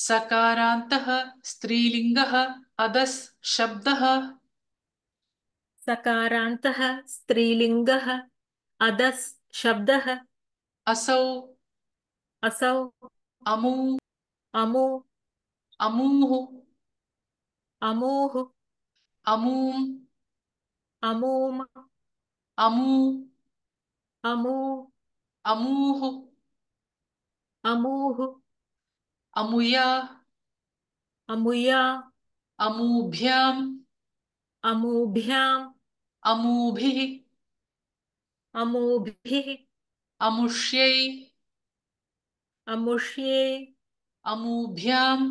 सकारान्तः स्त्रीलिङ्गः अदस् शब्दः सकारान्तः स्त्रीलिङ्गः अदस् शब्दः असौ असौ अमू अमु अमूः अमूः अमूम् अमूम् अमू अमू अमूः अमूः अमुया अमुया अमूभ्याम् अमूभ्याम् अमूभिः अमूभिः अमुष्यै अमुष्ये अमूभ्याम्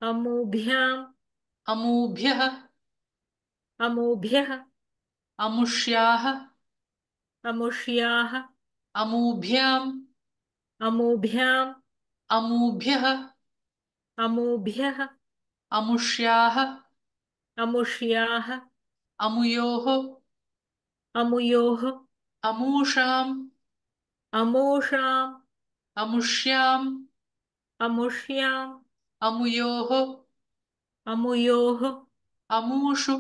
अमूभ्याम् अमूभ्यः अमूभ्यः अमुष्याः अमुष्याः अमूभ्याम् अमूभ्याम् अमूभ्यः अमूभ्यः अमुष्याः अमुष्याः अमुयोः अमुयोः अमूषाम् अमूषाम् अमुष्याम् अमुष्याम् अमुयोः अमुयोः अमूषु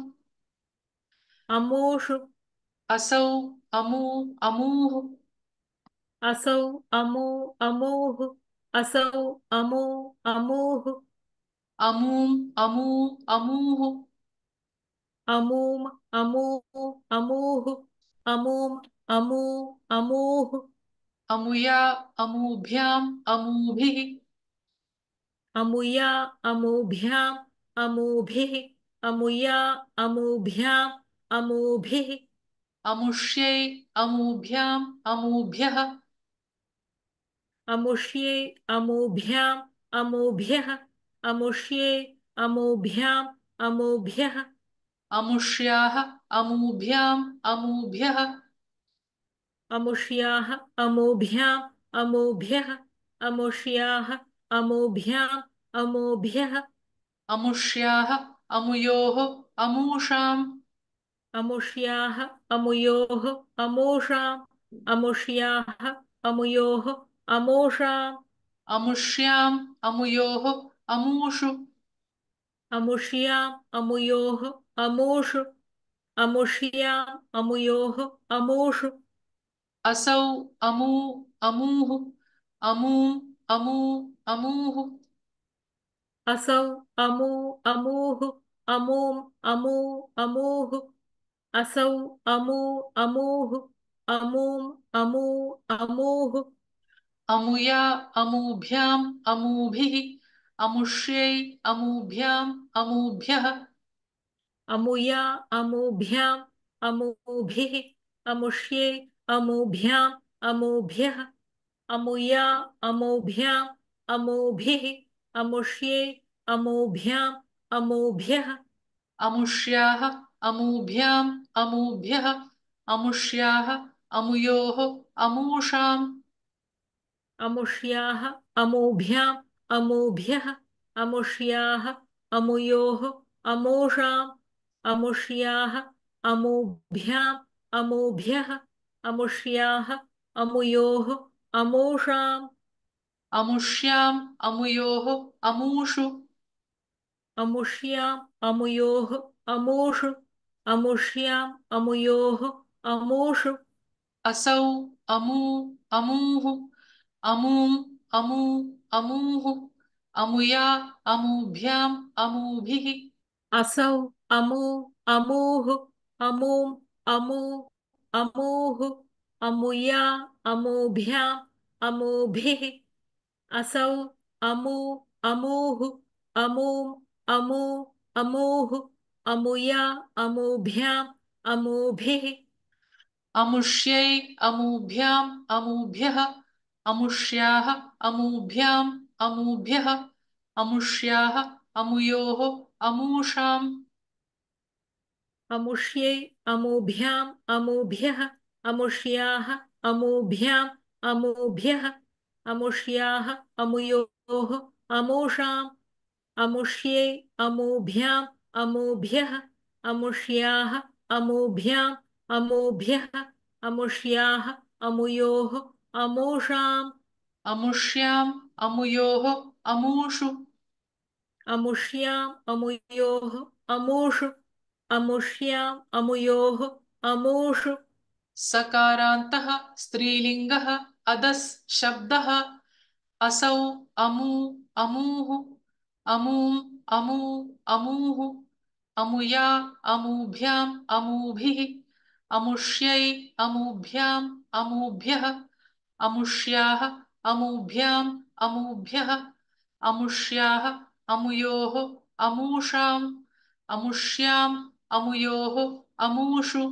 अमूषु असौ अमू अमूः असौ अमू अमूः असौ अमू अमूः अमूम् अमू अमूः अमूम् अमू अमूः अमूम् अमू अमूः अमुया अमूभ्याम् अमूभिः अमुया अमूभ्याम् अमूभिः अमुया अमूभ्याम् अमूभिः अमुष्यै अमूभ्याम् अमूभ्यः अमुष्ये अमूभ्याम् अमूभ्यः अमुष्ये अमूभ्याम् अमूभ्यः अमुष्याः अमूभ्याम् अमूभ्यः अमुष्याः अमूभ्याम् अमूभ्यः अमुष्याः अमूभ्याम् अमूभ्यः अमुष्याः अमुयोः अमूषाम् अमुष्याः अमुयोः अमूषाम् अमुष्याः अमुयोः अमूषाम् अमुष्याम् अमुयोः अमूषु अमुष्याम् अमुयोः अमूषु अमुष्याम् अमुयोः अमूषु असौ अमू अमूः अमूम् अमू अमूः असौ अमू अमूः अमूम् अमू अमूः असौ अमू अमूः अमूम् अमू अमूः अमुया अमूभ्याम् अमूभिः अमुष्यै अमूभ्याम् अमूभ्यः अमुया अमूभ्याम् अमूभिः अमुष्ये अमूभ्याम् अमूभ्यः अमुया अमूभ्याम् अमूभिः अमुष्ये अमूभ्याम् अमूभ्यः अमुष्याः अमूभ्याम् अमूभ्यः अमुष्याः अमुयोः अमूषाम् अमुष्याः अमूभ्याम् अमूभ्यः अमुष्याः अमुयोः अमूषाम् अमुष्याः अमूभ्याम् अमूभ्यः अमुष्याः अमुयोः अमूषाम् अमुष्याम् अमुयोः अमूषु अमुष्याम् अमुयोः अमूषु अमुष्याम् अमुयोः अमूषु असौ अमू अमूः अमूम् अमू अमूः अमुया अमूभ्याम् अमूभिः असौ अमू अमूः अमूम् अमू अमूः अमुया अमूभ्याम् अमूभिः असौ अमू अमूः अमूम् अमू अमूः अमुया अमूभ्याम् अमूभिः अमुष्यै अमूभ्याम् अमूभ्यः अमुष्याः अमूभ्याम् अमूभ्यः अमुष्याः अमुयोः अमूषाम् अमुष्यै अमूभ्याम् अमूभ्यः अमुष्याः अमूभ्याम् अमूभ्यः अमुष्याः अमुयोः अमूषाम् अमुष्ये अमूभ्याम् अमूभ्यः अमुष्याः अमूभ्याम् अमूभ्यः अमुष्याः अमुयोः अमूषाम् अमुष्याम् अमुयोः अमूषु अमुष्याम् अमुयोः अमूषु अमुष्याम् अमुयोः अमूषु सकारान्तः स्त्रीलिङ्गः अदस् शब्दः असौ अमू अमूः अमूम् अमू अमूः अमुया अमूभ्याम् अमूभिः अमुष्यै अमूभ्याम् अमूभ्यः अमुष्याः अमूभ्याम् अमूभ्यः अमुष्याः अमुयोः अमूषाम् अमुष्याम् अमुयोः अमूषु